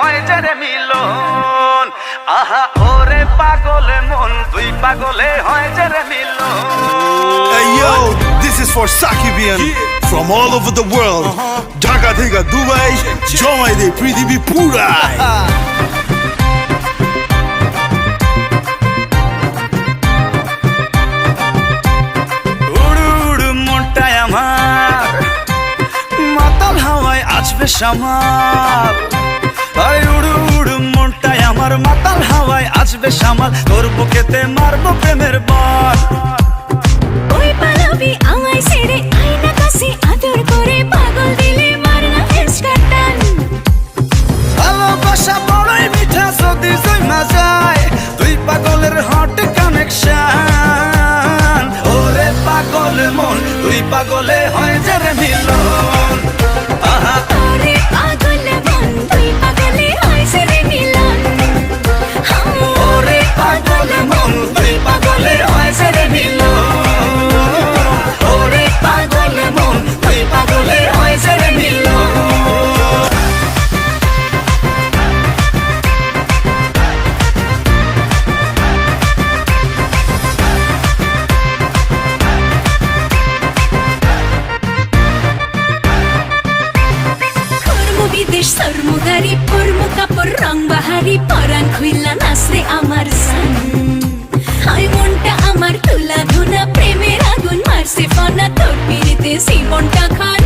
হয় যে রে মিলন আহা ওরে পাগলে মন দুই পাগলে হয় যে রে মিলন Hey yo, this is for Sakibian from all over the world. Dhaka theka Dubai, joy de prithibi purai. শামাল আরে উড়ু উড়ু মনটাই আমার মাতাল হাওয়ায় আসবে শামাল তোর বুকেতে মারবো প্রেমের বান ওই পালাবি আমায় ছেড়ে আয়না কাছে আদর করে পাগল দিলে মারনা ফেসকাটান ভালোবাসা বড়ই মিঠা যদি জমা যায় তুই পাগলের হট কানেকশন ওরে পাগল মন তুই পাগলে হয় যে রে মিলন আহা ওরে পাগল মন তুই পাগলে হয় যে রে মিলন ওরে পাগল মন তুই পাগলে হয় যে রে মিলন ওরে পাগল মন তুই পাগলে হয় যে রে মিলন বিদেশ সরমুগারি পরমু কাপড় রং বাহারি পরান খুইলা নাচরে আমার সান হাই মনটা আমার তুলা ধুনা প্রেমের আগুন মারছে ফনা তোর পিড়িতে জীবনটা খায়